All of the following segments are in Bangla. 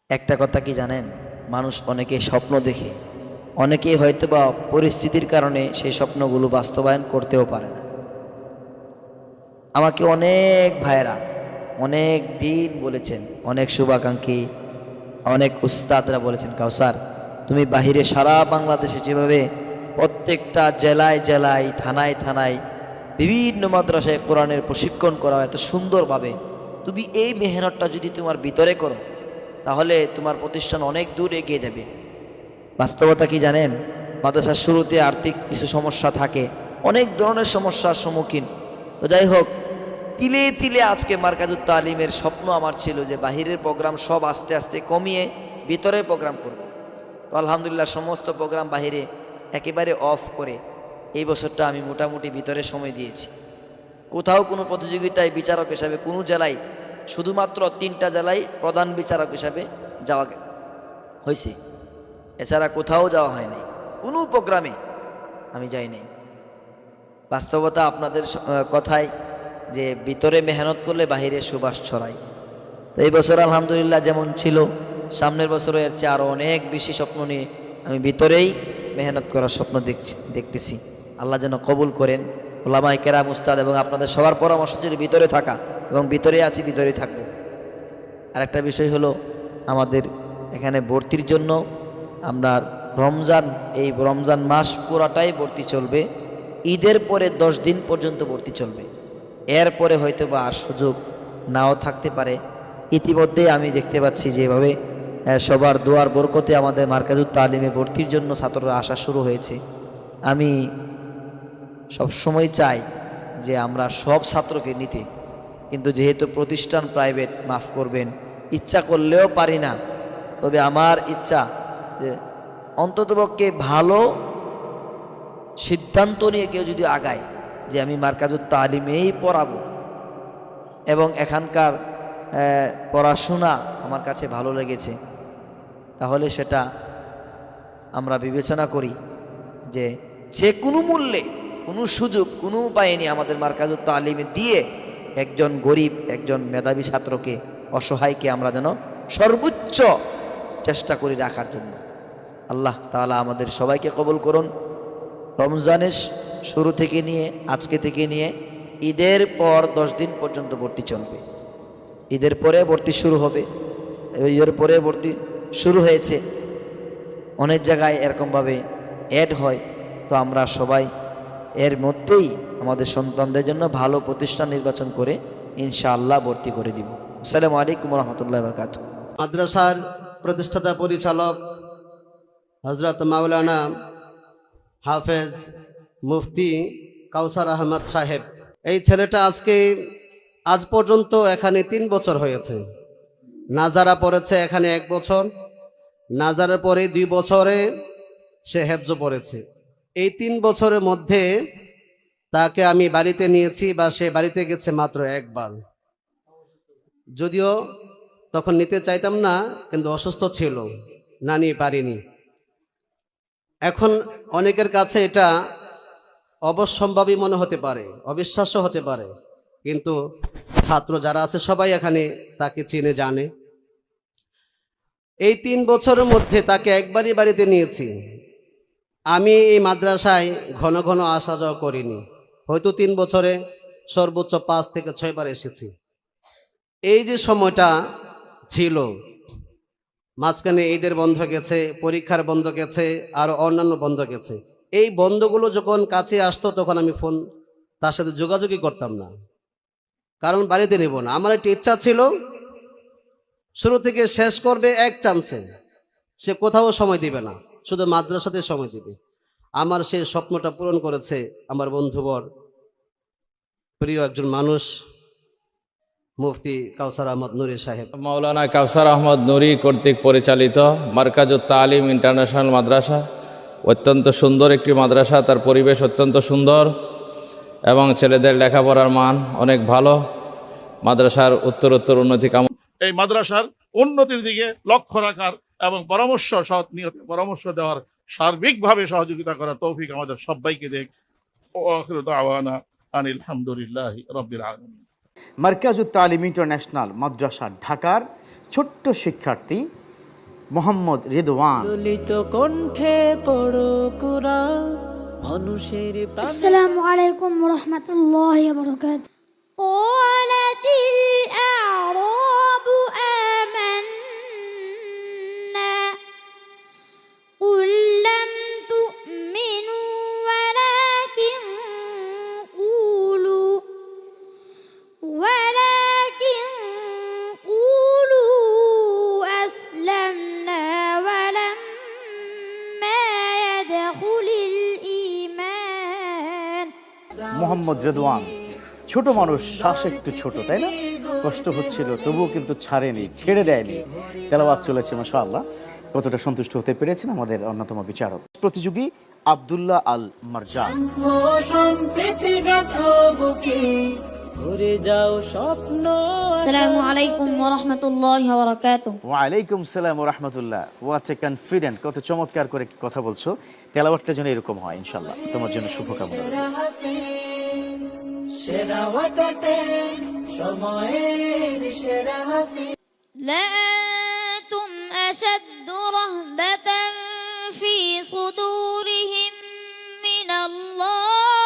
একটা কথা কি জানেন, মানুষ অনেকে স্বপ্ন দেখে, অনেকেই হয়তো বা পরিস্থিতির কারণে সেই স্বপ্নগুলো বাস্তবায়ন করতেও পারে না। আমাকে অনেক ভাইয়েরা অনেক দিন বলেছেন, অনেক শুভাকাঙ্ক্ষী, অনেক উস্তাদরা বলেছেন, কাউসার তুমি বাহিরে সারা বাংলাদেশে যেভাবে প্রত্যেকটা জেলায় জেলায় থানায় থানায় বিভিন্ন মাদ্রাসায় কোরআনের প্রশিক্ষণ করা হয় এত সুন্দরভাবে, তুমি এই মেহনতটা যদি তোমার ভিতরে করো তাহলে তোমার প্রতিষ্ঠান অনেক দূর এগিয়ে যাবে। বাস্তবতা কি জানেন, মাদ্রাসার শুরুতে আর্থিক কিছু সমস্যা থাকে, অনেক ধরনের সমস্যার সম্মুখীন। তো যাই হোক, তিলে তিলে আজকে মার্কাজুত তালিমের স্বপ্ন আমার ছিল যে বাহিরের প্রোগ্রাম সব আস্তে আস্তে কমিয়ে ভিতরে প্রোগ্রাম করব। তো আলহামদুলিল্লাহ সমস্ত প্রোগ্রাম বাহিরে একেবারে অফ করে এই বছরটা আমি মোটামুটি ভিতরে সময় দিয়েছি। কোথাও কোনো প্রতিযোগিতায় বিচারক হিসাবে কোনো জেলায়, শুধুমাত্র 3টা জেলায় প্রধান বিচারক হিসাবে যাওয়া হয়েছে, এছাড়া কোথাও যাওয়া হয় নাই, কোনো প্রোগ্রামে আমি যাই নাই। বাস্তবতা আপনাদের কথায় যে ভিতরে মেহনত করলে বাহিরে সুবাস ছড়ায়। তো এই বছর আলহামদুলিল্লাহ যেমন ছিল, সামনের বছরও এর চেয়ে আরও অনেক বেশি স্বপ্ন নিয়ে আমি ভিতরেই মেহনত করার স্বপ্ন দেখতেছি। আল্লাহ যেন কবুল করেন। ওলামায়ে কেরাম, উস্তাদ এবং আপনাদের সবার পরামর্শ ছিল ভিতরে থাকা, এবং ভিতরে আছি, ভিতরেই থাকবো। আরেকটা বিষয় হলো, আমাদের এখানে ভর্তির জন্য আমরা এই রমজান মাস পুরাটাই ভর্তি চলবে। ঈদের পরে 10 দিন পর্যন্ত ভর্তি চলবে, এরপরে হয়তো বা আর সুযোগ নাও থাকতে পারে। ইতিমধ্যে আমি দেখতে পাচ্ছি যেভাবে সবার দোয়ার বরকতে আমাদের মার্কাজুত তালিমে ভর্তির জন্য ছাত্ররা আসা শুরু হয়েছে। আমি সবসময় চাই যে আমরা সব ছাত্রকে নিতে, কিন্তু যেহেতু প্রতিষ্ঠান প্রাইভেট, মাফ করবেন, ইচ্ছা করলেও পারি না। তবে আমার ইচ্ছা যে অন্ততপক্ষে ভালো সিদ্ধান্ত নিয়ে কেউ যদি আগায় যে আমি মার্কাজুত তালিমেই পড়াবো এবং এখানকার পড়াশোনা আমার কাছে ভালো লেগেছে, তাহলে সেটা আমরা বিবেচনা করি যে যে কোনো মূল্যে, কোনো সুযোগ, কোনো উপায় নেই আমাদের মার্কাজুত তালিমে দিয়ে একজন গরিব, একজন মেধাবী ছাত্রকে, অসহায়কে আমরা যেন সর্বোচ্চ চেষ্টা করি রাখার জন্য। আল্লাহ তাআলা আমাদের সবাইকে কবুল করুন। রমজানের শুরু থেকে নিয়ে আজকে থেকে নিয়ে ঈদের পর 10 দিন পর্যন্ত ভর্তি চলবে। ঈদের পরে ভর্তি শুরু হবে, ঈদের পরে ভর্তি শুরু হয়েছে, অনেক জায়গায় এরকমভাবে অ্যাড হয়। তো আমরা সবাই এর মধ্যেই আমাদের সন্তানদের জন্য ভালো প্রতিষ্ঠান নির্বাচন করে ইনশাআল্লাহ ভর্তি করে দিব। আসসালামু আলাইকুম ওয়া রাহমাতুল্লাহি ওয়া বারাকাতুহু। মাদ্রাসার প্রতিষ্ঠাতা পরিচালক হযরত মাওলানা হাফেজ মুফতি কাউসার আহমদ সাহেব, এই ছেলেটা আজ পর্যন্ত এখানে 3 বছর হয়েছে। নাজারা পড়েছে এখানে 1 বছর, নাজারের পরে 2 বছরে সে হেফজ পড়েছে। এই 3 বছরের মধ্যে তাকে আমি বাড়িতে নিয়েছি, বা সে বাড়িতে গেছে মাত্র একবার। যদিও তখন নিতে চাইতাম না, কিন্তু অসুস্থ ছিল, না নিয়ে পারিনি। এখন অনেকের কাছে এটা অবশ্যম্ভাবী মনে হতে পারে, অবিশ্বাস্য হতে পারে, কিন্তু ছাত্র যারা আছে সবাই এখানে তাকে চিনে জানে। এই 3 বছরের মধ্যে তাকে একবারই বাড়িতে নিয়েছি। আমি এই মাদ্রাসায় ঘন ঘন আসা যাওয়া করিনি, হয়তো 3 বছরে সর্বোচ্চ 5 থেকে 6 বার এসেছি। এই যে সময়টা ছিল, মাঝখানে ঈদের বন্ধ গেছে, পরীক্ষার বন্ধ গেছে, আর অন্যান্য বন্ধ গেছে। এই বন্ধগুলো যখন কাছে আসতো তখন আমি তার সাথে যোগাযোগই করতাম না, কারণ বাড়িতে নেব না। আমার একটা ইচ্ছা ছিল শুরু থেকে শেষ করবে এক চান্সে, সে কোথাও সময় দিবে না, শুধু মাদ্রাসাতে সময় দিবে। আমার সেই স্বপ্নটা পূরণ করেছে আমার বন্ধুবর, প্রিয় একজন মানুষ, মুফতি কাউসার আহমদ নুরী সাহেব। মাওলানা কাউসার আহমদ নুরী কর্তৃক পরিচালিত মার্কাজুত তালিম ইন্টারন্যাশনাল মাদ্রাসা অত্যন্ত সুন্দর একটি মাদ্রাসা। তার পরিবেশ অত্যন্ত সুন্দর এবং ছেলেদের লেখাপড়ার মান অনেক ভালো। মাদ্রাসার উত্তরোত্তর উন্নতি কামনা। এই মাদ্রাসার উন্নতির দিকে লক্ষ্য রাখার এবং সৎ নিয়তে পরামর্শ দেওয়ার, সার্বিকভাবে সহযোগিতা করার তৌফিক আমাদের সবাইকে দেখ। আখিরু দাওয়ানা আনিল হামদুলিল্লাহি রাব্বিল আলামিন। মার্কাজুত তালিম ইন্টারন্যাশনাল মাদ্রাসা ঢাকার ছোট্ট শিক্ষার্থী মোহাম্মদ রিদওয়ান। ললিত কণ্ঠে পড়ো কুরআন মানুষের প্রাণ। আসসালামু আলাইকুম ওয়া রাহমাতুল্লাহি ওয়া বারাকাতুহু। قالت الأعراب آمنا قل لم تؤمنوا ولكن قولوا أسلمنا ولما يدخل الإيمان। মোহাম্মদ রিদওয়ান, ছোট মানুষ, শ্বাস একটু ছোট, তাই না? কষ্ট হচ্ছিল তবুও কিন্তু ছাড়েনি, ছেড়ে দেয়নি। তেলাওয়াত চলেছে মাশাআল্লাহ। কতটা সন্তুষ্ট হতে পেরেছেন আমাদের অন্যতম বিচারক প্রতিযোগী আব্দুল্লাহ আল মারজান। ভরে যাও স্বপ্ন। আসসালামু আলাইকুম ওয়া রাহমাতুল্লাহি ওয়া বারাকাতুহু। ওয়ালাইকুম সালাম ওয়া রাহমাতুল্লাহ। হোয়াট এ কনফিডেন্ট, কত চমৎকার করে কথা বলছো। তেলাওয়াতটা যেন এরকম হয় ইনশাআল্লাহ। তোমার জন্য শুভকামনা। সেরা ওয়াটার সময়ের সেরা হাফিজ। لأنتم أشد رهبة في صدورهم من الله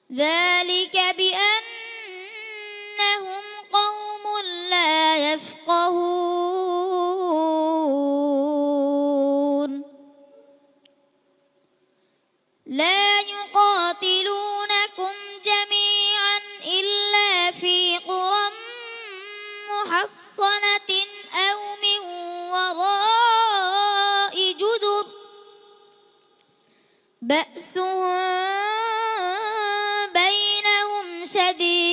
ذلك بأنهم قوم لا يفقهون لا يقاتلونكم جميعا إلا في قرى محصنة أو من وراء جدر بأسهم بينهم شديد।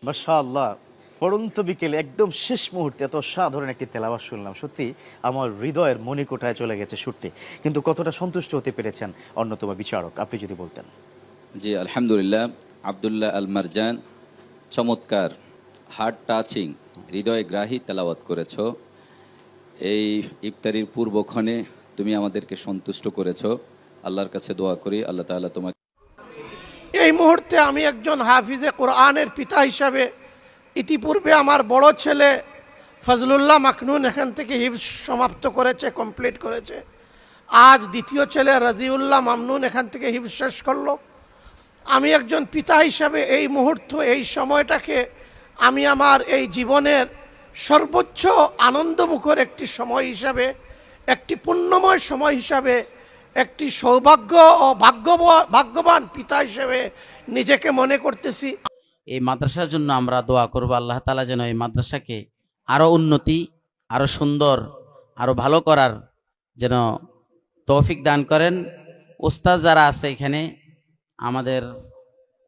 মাশাআল্লাহ, পড়ন্ত বিকেলে একদম শেষ মুহূর্তে এত সাধারণ একটি তেলাওয়াত শুনলাম। সত্যি আমার হৃদয়ের মণিকোঠায় চলে গেছে সুরটি। কিন্তু কতটা সন্তুষ্ট হতে পেরেছেন অন্যতম বিচারক, আপনি যদি বলতেন। জি আলহামদুলিল্লাহ, আব্দুল্লাহ আল মারজান, চমৎকার হার্ট টাচিং, হৃদয়গ্রাহী তেলাওয়াত করেছ। এই ইফতারির পূর্বক্ষণে তুমি আমাদেরকে সন্তুষ্ট করেছ। আল্লাহর কাছে দোয়া করি আল্লাহ তাআলা তোমাকে। এই মুহূর্তে আমি একজন হাফিজে কোরআনের পিতা হিসাবে, ইতিপূর্বে আমার বড় ছেলে ফজলুল্লাহ মাকনুন এখান থেকে হিফজ সমাপ্ত করেছে, কমপ্লিট করেছে। আজ দ্বিতীয় ছেলে রাজিউল্লাহ মামনুন এখান থেকে হিফজ শেষ করলো। আমি একজন পিতা হিসাবে এই মুহূর্ত, এই সময়টাকে আমি আমার এই জীবনের সর্বোচ্চ আনন্দমুখর একটি সময় হিসাবে, একটি পুণ্যময় সময় হিসাবে, একটি সৌভাগ্য ও ভাগ্যবান পিতা হিসেবে নিজেকে মনে করতেছি। এই মাদ্রাসার জন্য আমরা দোয়া করব, আল্লাহ তাআলা যেন এই মাদ্রাসাকে আরো উন্নতি, আরো সুন্দর, আরো ভালো করার যেন তৌফিক দান করেন। ওস্তাদ যারা আছে এখানে, আমাদের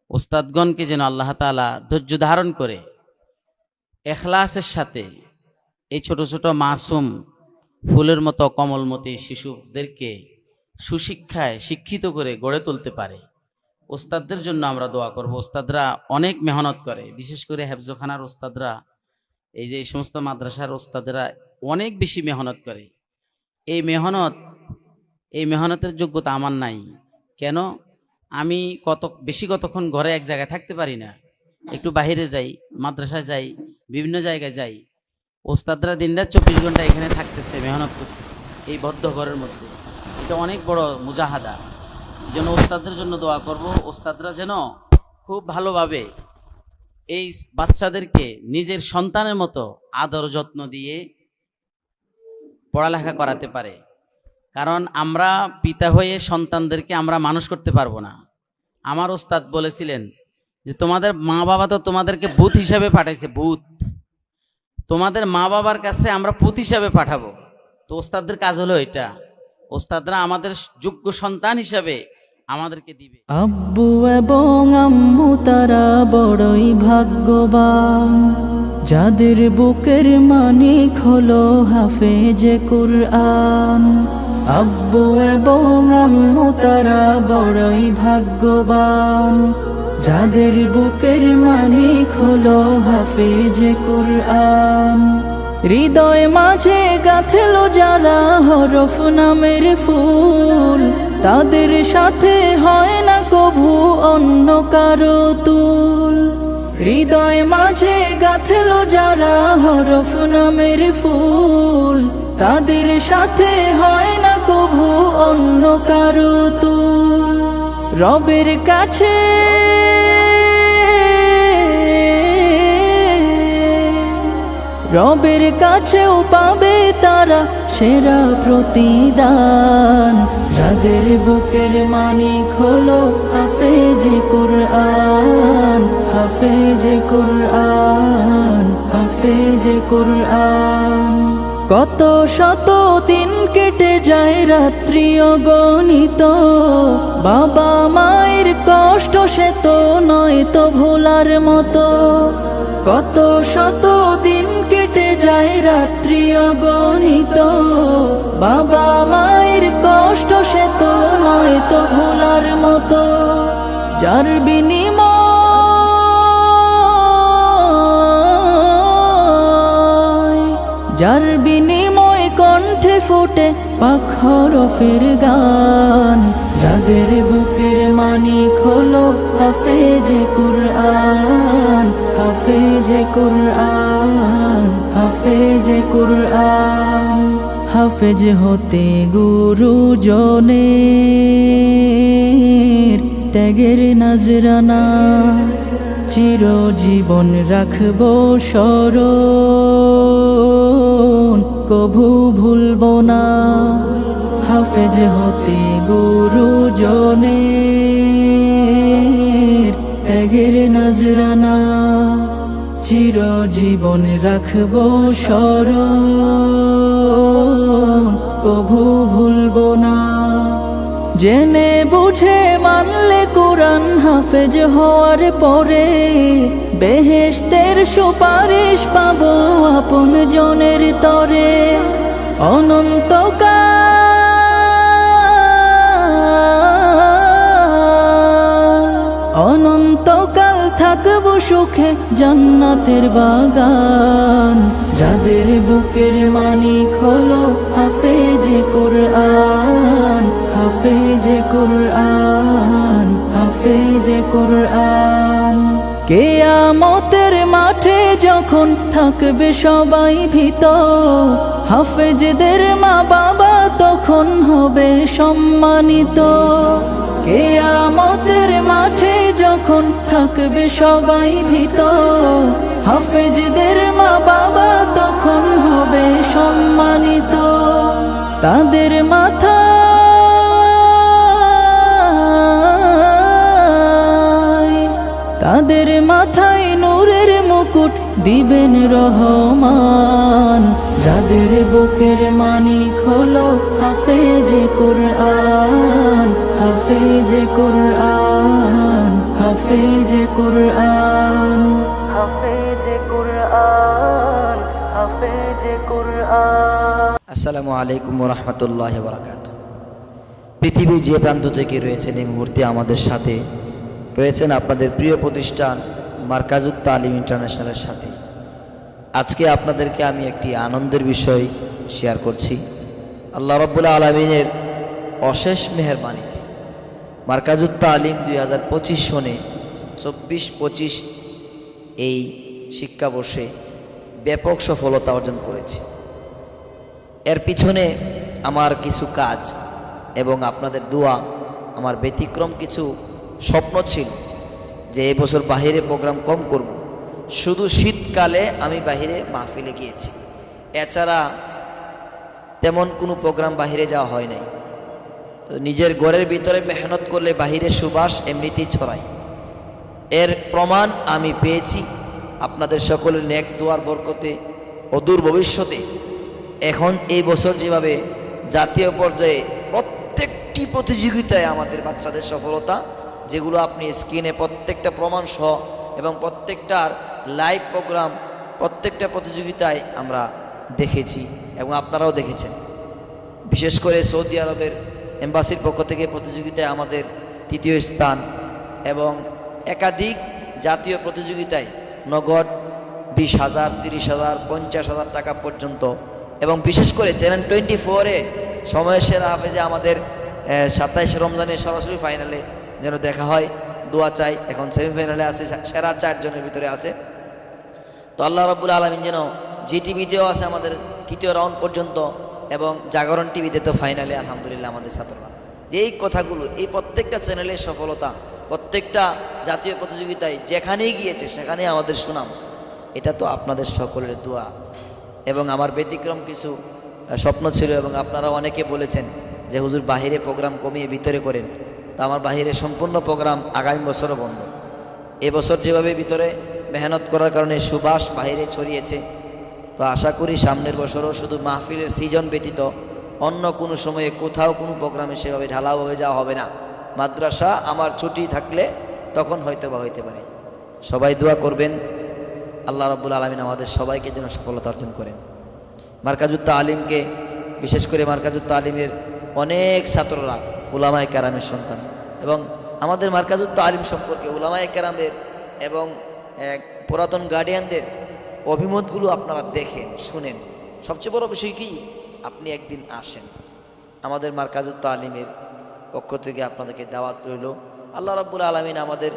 ওস্তাদগণকে যেন আল্লাহ তাআলা ধৈর্য ধারণ করে ইখলাসের সাথে এই ছোট ছোট মাসুম ফুলের মতো কমলমতি শিশুদেরকে সুশিক্ষায় শিক্ষিত করে গড়ে তুলতে পারে। ওস্তাদদের জন্য আমরা দোয়া করব। ওস্তাদরা অনেক মেহনত করে, বিশেষ করে হেফজখানার ওস্তাদরা, এই যে এই সমস্ত মাদ্রাসার ওস্তাদরা অনেক বেশি মেহনত করে। এই মেহনতের যোগ্যতা আমার নাই। কেন? আমি কতক্ষণ ঘরে এক জায়গায় থাকতে পারি না, একটু বাইরে যাই, মাদ্রাসায় যাই, বিভিন্ন জায়গায় যাই। ওস্তাদরা দিনরাত 24 ঘন্টা এখানে থাকতেছে, মেহনত করতেছে এই বদ্ধ ঘরের মধ্যে। এটা অনেক বড় মুজাহাদা। যেন ওস্তাদদের জন্য দোয়া করব, ওস্তাদরা যেন খুব ভালোভাবে এই বাচ্চাদেরকে নিজের সন্তানের মতো আদর যত্ন দিয়ে পড়ালেখা করাতে পারে। কারণ আমরা পিতা হয়ে সন্তানদেরকে আমরা মানুষ করতে পারবো না। আমার ওস্তাদ বলেছিলেন যে তোমাদের মা বাবা তো তোমাদেরকে ভূত হিসাবে পাঠাইছে, ভূত। তোমাদের মা বাবার কাছে আমরা পুত হিসাবে পাঠাবো। তো ওস্তাদদের কাজ হলো এটা, ওস্তাদরা আমাদের যোগ্য সন্তান হিসাবে আমাদেরকে দিবে। আব্বু এবং আম্মু তারা বড়ই ভাগ্যবান, যাদের বুকের মানিক হলো হাফেজে কুরআন। আব্বু এবং আম্মু তারা বড়ই ভাগ্যবান, যাদের বুকের মানিক হলো হাফেজে কুরআন। হৃদয় মাঝে গাঁথলো যারা হরফ নামের ফুল, তাদের সাথে হয় না কভু অন্য কারো তুল। হৃদয় মাঝে গাঁথলো যারা হরফ নামের ফুল, তাদের সাথে হয় না কভু অন্য কারো তুল। রবের কাছে রবের কাছেও পাবে তারা সেরা প্রতিদান, যাদের বুকের মানিক হলো হাফেজে কুরআন, হাফেজে কুরআন, হাফেজে কুরআন। কত শত দিন কেটে যায় রাত্রি অগণিত, বাবা মায়ের কষ্ট সে তো নয় তো ভোলার মতো। কত শত দিন কেটে যায় রাত্রি অগণিত, বাবা মায়ের কষ্ট সে তো নয় তো ভোলার মতো। যার বিনিময় কণ্ঠে ফোটে পাক হরফের গান, যাদের বুকের মানিক হলো হাফেজে কুরআন, হাফেজে কুরআন, হাফেজে কুরআন। হাফেজ হতে গুরুজনের ত্যাগের নজরানা, চিরজীবন রাখবো স্মরণ, কভু ভুলবো না। হাফেজ হতে গুরুজনের ত্যাগের নজরানা, চিরজীবন রাখবো স্মরণ, কভু ভুলবো না। জেনে বুঝে মানলে কোরআন হাফেজ হওয়ার পরে, বেহেশতের সুপারিশ পাবো আপন জনের তরে। অনন্তকাল থাকবো সুখে জান্নাতের বাগান, যাদের বুকের মানিক হলো হাফেজে কুরআন, হাফেজে কুরআন, হাফেজে কুরআন। কিয়ামতের মাঠে যখন থাকবে সবাই ভীত, হাফেজদের মা বাবা তখন হবে সম্মানিত। কিয়ামতের মাঠে যখন থাকবে সবাই ভীত, হাফেজদের মা বাবা তখন হবে সম্মানিত। তাদের মাথায় নূরের মুকুট দিবেন রহমান, যাদের বুকের মানিক হলো হাফেজে কুরআন, হাফেজে কুরআন, হাফেজে কুরআন, হাফেজে কুরআন, হাফেজে কুরআন। আসসালামু আলাইকুম ওয়া রাহমাতুল্লাহি ওয়া বারাকাতুহু। পৃথিবীর যে প্রান্ত থেকে রয়েছেন এই মুহূর্তে আমাদের সাথে রয়েছেন আপনাদের প্রিয় প্রতিষ্ঠান মার্কাজুত তালিম ইন্টারন্যাশনালের সাথে। আজকে আপনাদেরকে আমি একটি আনন্দের বিষয় শেয়ার করছি। আল্লাহ রাব্বুল আলামিনের অশেষ মেহেরবানিতে মার্কাজুত তালিম 2025 সনে 24-25 এই শিক্ষাবর্ষে ব্যাপক সফলতা অর্জন করেছে। এর পিছনে আমার কিছু কাজ এবং আপনাদের দোয়া, আমার ব্যতিক্রম কিছু স্বপ্ন ছিল যে এই বছর বাহিরে প্রোগ্রাম কম করব, শুধু শীতকালে আমি বাহিরে মাহফিলে গিয়েছি, এছাড়া তেমন কোনো প্রোগ্রাম বাহিরে যাওয়া হয় নাই। তো নিজের ঘরের ভিতরে মেহনত করলে বাহিরে সুবাস এমনিতেই ছড়ায়। এর প্রমাণ আমি পেয়েছি আপনাদের সকলের নেক দোয়ার বরকতে। অদূর ভবিষ্যতে এখন এই বছর যেভাবে জাতীয় পর্যায়ে প্রত্যেকটি প্রতিযোগিতায় আমাদের বাচ্চাদের সফলতা, যেগুলো আপনি স্ক্রিনে প্রত্যেকটা প্রমাণ সহ এবং প্রত্যেকটার লাইভ প্রোগ্রাম প্রত্যেকটা প্রতিযোগিতায় আমরা দেখেছি এবং আপনারাও দেখেছেন। বিশেষ করে সৌদি আরবের এম্বাসির পক্ষ থেকে প্রতিযোগিতায় আমাদের 3য় স্থান এবং একাধিক জাতীয় প্রতিযোগিতায় নগদ 20,000, 30,000, 50,000 টাকা পর্যন্ত, এবং বিশেষ করে চ্যানেল 24-এ সময়ের সেরা হাফেজে আমাদের 27 রমজানের সরাসরি ফাইনালে যেন দেখা হয়। দোয়া চাই। এখন সেমিফাইনালে আছে, সেরা 4 জনের ভিতরে আছে। তো আল্লাহ রাব্বুল আলামিন যেন জি টিভিতেও আছে আমাদের 3য় রাউন্ড পর্যন্ত, এবং জাগরণ টিভিতে তো ফাইনালে আলহামদুলিল্লাহ আমাদের ছাত্ররা। এই কথাগুলো, এই প্রত্যেকটা চ্যানেলের সফলতা, প্রত্যেকটা জাতীয় প্রতিযোগিতায় যেখানেই গিয়েছে সেখানেই আমাদের সুনাম, এটা তো আপনাদের সকলের দোয়া। এবং আমার ব্যতিক্রম কিছু স্বপ্ন ছিল, এবং আপনারা অনেকে বলেছেন যে হুজুর বাহিরে প্রোগ্রাম কমিয়ে ভিতরে করেন। তো আমার বাহিরে সম্পূর্ণ প্রোগ্রাম আগামী বছরও বন্ধ। এবছর যেভাবে ভিতরে মেহনত করার কারণে সুবাস বাহিরে ছড়িয়েছে, তো আশা করি সামনের বছরও শুধু মাহফিলের সিজন ব্যতীত অন্য কোনো সময়ে কোথাও কোনো প্রোগ্রামে সেভাবে ঢালাওভাবে যাওয়া হবে না। মাদ্রাসা আমার ছুটি থাকলে তখন হয়তো বা হইতে পারে। সবাই দোয়া করবেন আল্লাহ রাব্বুল আলামিন আমাদের সবাইকে যেন সফলতা অর্জন করেন। মার্কাজুত তালিমকে, বিশেষ করে মার্কাজুত তালিমের অনেক ছাত্ররা উলামায়ে কেরামের সন্তান, এবং আমাদের মার্কাজুত তালিম সম্পর্কে উলামায়ে কেরামের এবং পুরাতন গার্ডিয়ানদের অভিমতগুলো আপনারা দেখেন, শুনেন। সবচেয়ে বড় বিষয় কি, আপনি একদিন আসেন, আমাদের মার্কাজুত তালিমের পক্ষ থেকে আপনাদেরকে দাওয়াত রইল। আল্লাহ রাব্বুল আলামিন আমাদের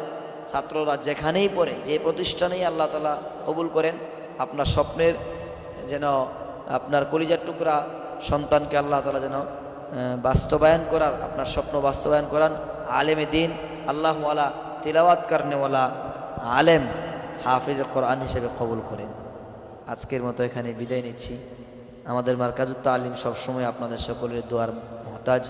ছাত্ররা যেখানেই পড়ে, যে প্রতিষ্ঠানেই আল্লাহ তাআলা কবুল করেন, আপনার স্বপ্নের যেন, আপনার কলিজার টুকরা সন্তানকে আল্লাহ তাআলা যেন বাস্তবায়ন করার, আপনার স্বপ্ন বাস্তবায়ন করান। আলেমে দিন, আল্লাহওয়ালা, তিলাওয়াত করনেওয়ালা আলেম, হাফিজ কোরআন হিসেবে কবুল করেন। আজকের মতো এখানে বিদায় নিচ্ছি। আমাদের মার্কাজুত তালিম সবসময় আপনাদের সকলের দোয়ার মুহতাজ।